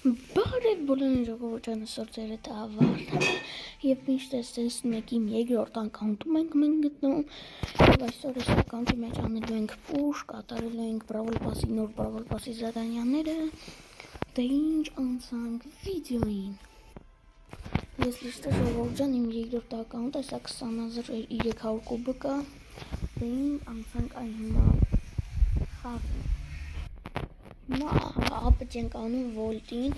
Բարև բոլորին ժողովրդանը սորձերը ավարտել է և միշտ ես տեսնում եք իմ երկրորդ ակաունտում ենք մենք գտնում և այսօր այս ակաունտի մեջ անելու ենք push, կատարելու ենք Brawl Pass-ի նոր Brawl Pass-ի զարանյաները, դե ինչ անցանք վիդեոին։ Ես լիշտը ժողովուրդ ջան իմ երկրորդ ակաունտ է, սա 20300 կուբը կա, դե ինչ անցանք այն հիմա խաղի։ Հիմա ապետ ենք անում Volt-ին,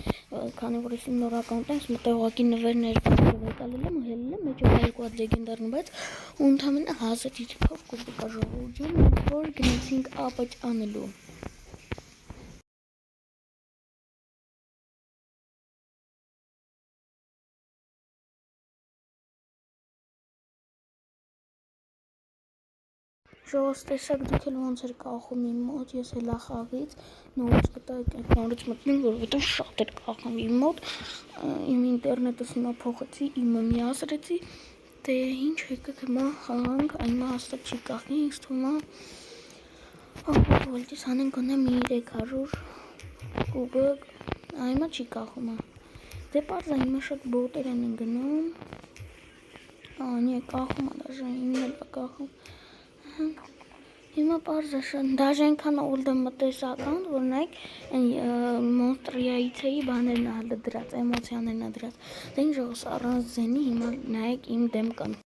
քանի որ ես իմ նոր ակաունտ եմ, մտե ուղղակի նվերներ վեկալել եմ, հելել եմ, մեջը երկու հատ լեգենդարն բայց ու ընդամենը 1500 կուբը կա ժողովուրդ ջան, որ գնացինք ապետ անելու։ Ժողովուրդ տեսակ դուք էլ ոնց էր կախում իմ մոտ, ես հելա խաղից, նորից գտա այդ նորից մտնեմ, որովհետև շատ էր կախում իմ մոտ, իմ ինտերնետս հիմա փոխեցի, իմը միացրեցի, դե ինչ եկեք հիմա խաղանք, այնմա հաստատ չի կախի, ինձ թվում է Volt-ից հանենք գոնե մի 300 կուբը, այնմա չի կախում, դե պարզ է հիմա շատ բոտեր են գնում, նի կախում է դաժե իմն էլ է կախում, հիմա պարզ է շատ, դաժե այնքան old եմ մտել այս ակաունտ, որ նայեք Monster-ից էի բաներն է դրած, էմոցիաներն է դրած, դե ինչ ժողովուրդ առանց ձենի հիմա նայեք իմ դեմքան։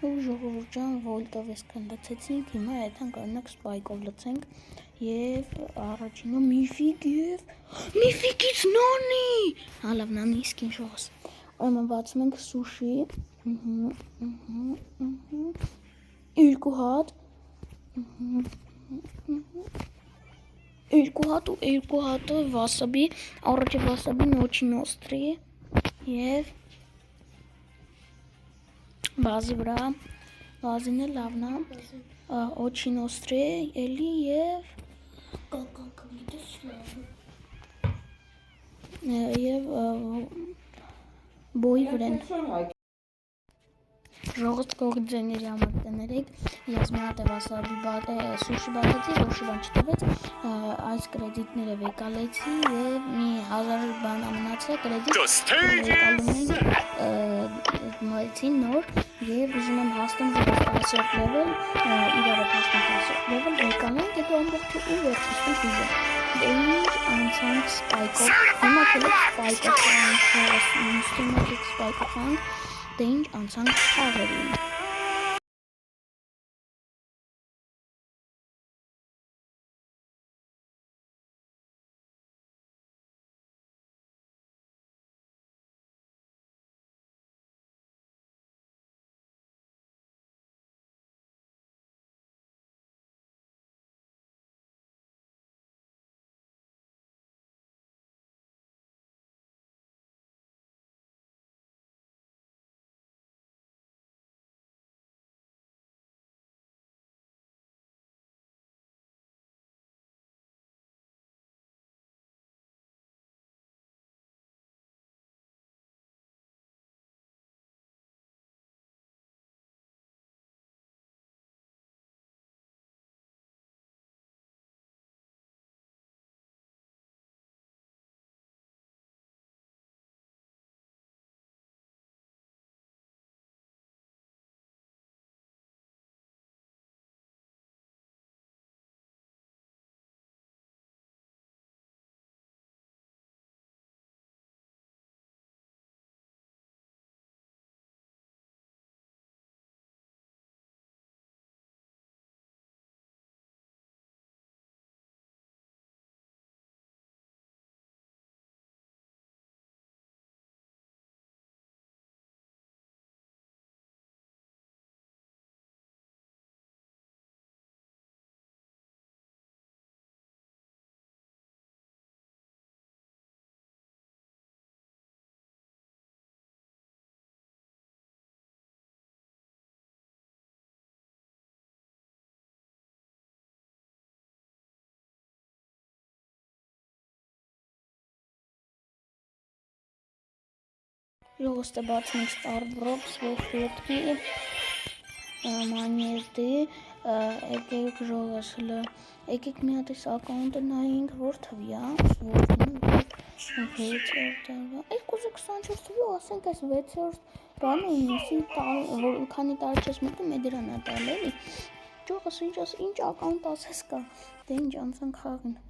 ու ժողովուրդ ջան վոլտով էսքան լցեցինք, հիմա այդքան կարողանանք սպայկով լցենք եւ առաջինը միֆիկից նանի, հալավ նանի իսկին շողս, ուրեմն բացում ենք սուշի, երկու հատ, երկու հատը վասաբի, առաջը վասաբին очень острый եւ բազի վրա, բազինը լավն է, очень острый էլի եւ բոյի վրան ժողովուրդ կողի ձեների համար տներեք, ես մի հատ վասաբի սուշի բացեցի, որոշի բան չտվեց, այս կրեդիտները վեկալեցի եւ մի 1000 բան ամնացա կրեդիտ վեկալում ենք մայցին նոր եւ ուզում եմ հասնեմ ժողովուրդ 10 level, իրավը հասնեմ 10 level, վեկալենք հետո ամբողջը ու վերջացնենք վիդեո։ Դեինջ անցանք սպայկով, հիմա կլեք սպայկով անք, սպայկով անք, դեինջ անցանք խաղերին։ Ժողովուրդը բացում ենք Starbucks ոտքի մանիեզդի, եկեք ժողովուրդը, եկեք մի հատ էս ակաունտը նայենք, որ թվի է, 2024 թվի, ասենք այս 6-րդ բանը ունի, քանի տարի չես մտնում, է դրան է տալ էլի, ճողս ինչ ակաունտ ասես կա, դե ինչ անցանք խաղին։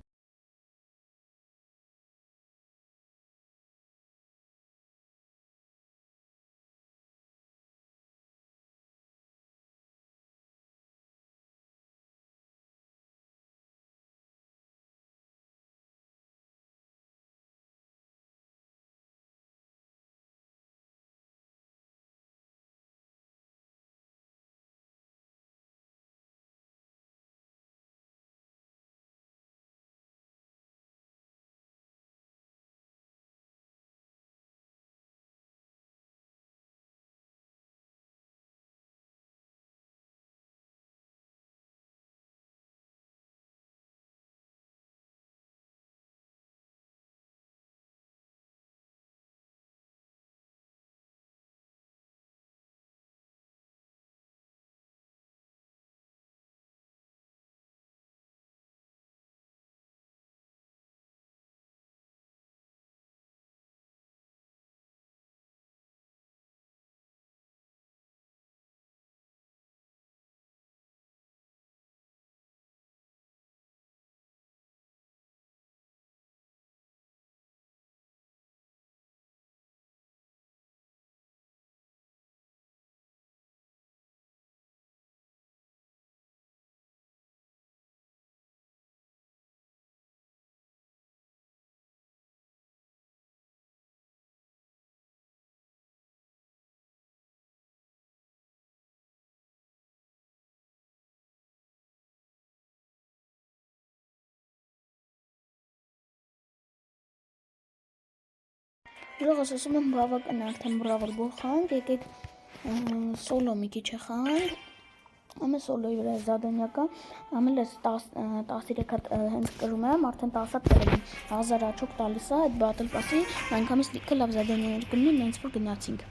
Ժողովս ասում եմ բավական արդեն բրավոր խաղանք, եկեք սոլո մի քիչ խաղանք, ամեն սոլոյի վրա զադանյա կա, ամեն ես 13 հատ հենց կրում եմ, արդեն 10 հատ կրում եմ, 1000 աչոք տալիս է, այդ բատլ պասի, այնքամից լիքը լավ զադանյաներ կլինի, նենց որ գնացինք։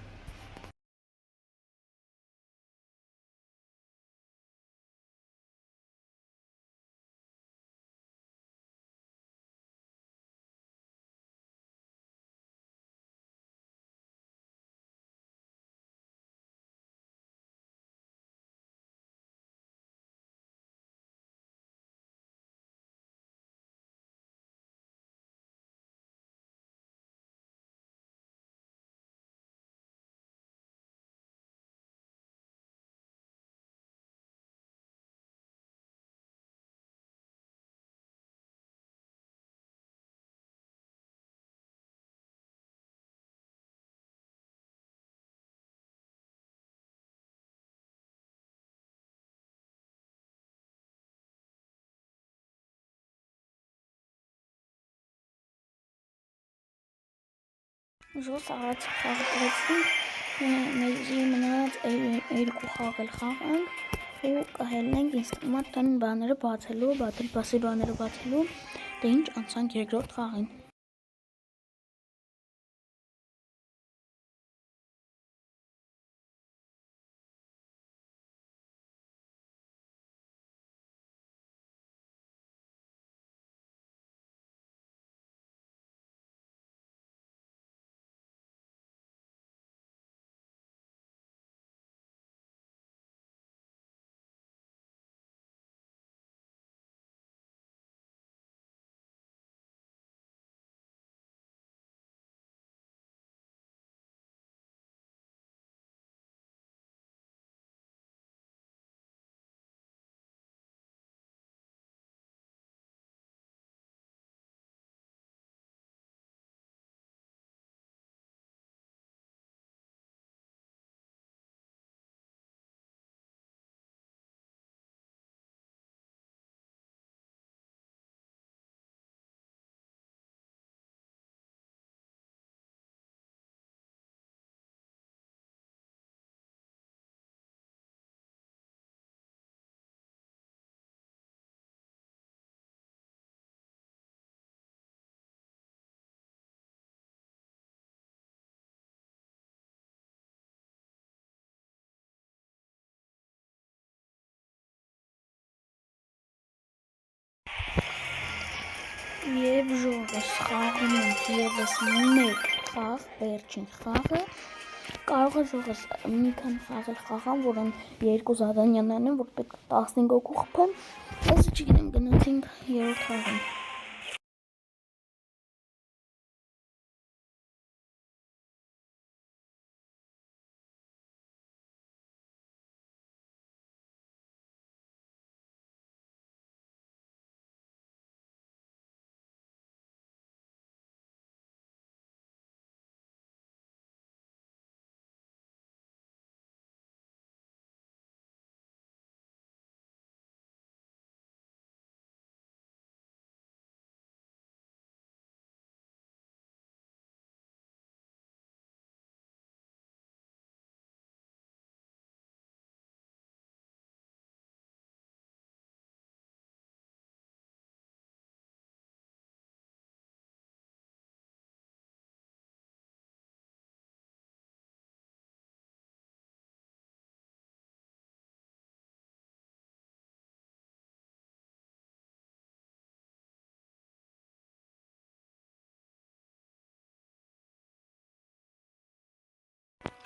Ժոս առաջ խաղը կրեցինք, մեզի մնաց երկու խաղ էլ խաղանք ու կհելնենք ինստամատն բաները բացելու, բատլ պասի բաները բացելու, դե ինչ անցանք երկրորդ խաղին։ Եվ ժողովս խաղում ենք եվս մեկ խաղ, վերջին խաղը, կարող է ժողովս մի քան խաղ էլ խաղամ, որն երկու զադանյաներն են, որ պետք է 15 հոգու խփեմ, ես չգիտեմ գնացինք երրորդ խաղին։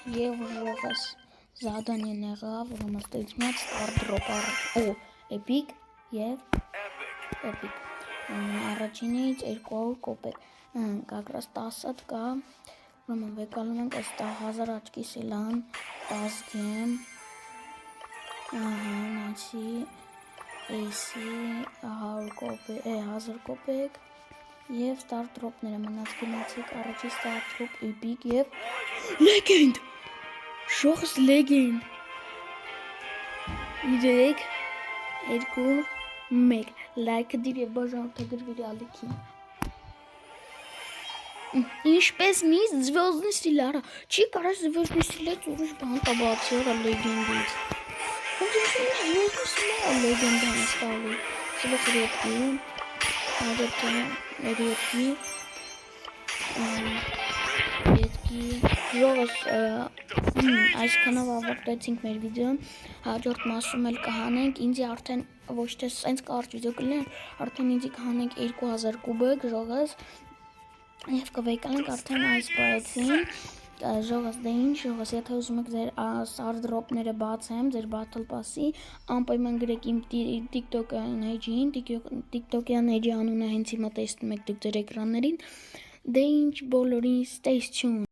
Եվ ժողովս զադանյան եղավ, որը մստեցմած ստարդրոպ ու էպիկ և էպիկ, առաջինից 200 կոպեկ, կակրաս 10 հատ կա, ուրեմն վեկալում ենք այս 1000 աչքի սիլան, 10 գեմ, նացի, էյսի, 1000 կոպեկ, և ստարդրոպները մնաց գնացիք, առաջի ստարդրոպ էպիկ և լեգենդ, շողս լեգենդ, 3, 2, 1, լայքը դիր և բաժանորդագրվիր ալիքին։ Ինչպես մի звездный стиль արա։ Չի կարաս звездный стилից ուրիշ բան տա բացի արա լեգենդից։ Ոնց звездный стиль լեգենդան ստալի։ Սլոց редкий, редкий, Ժողս այսքանով ավարտեցինք մեր վիդեոն, հաջորդ մասում էլ կհանենք, ինձի արդեն ոչ թե սենց կարճ վիդեո կլինեն, արդեն ինձի կհանենք 2000 կուբեկ ժողս և կվեկանենք արդեն այս բայեցին, ժողս դե ինչ, ժողս եթե ուզում եք ձեր սարդրոպները բացեմ, ձեր բաթլ պասի, անպայման գրեք իմ տիկտոկյան էջին, տիկտոկյան էջի անունը հենց հիմա տեսնում եք դուք ձեր էկրաններին, դե ինչ բոլորին stay tuned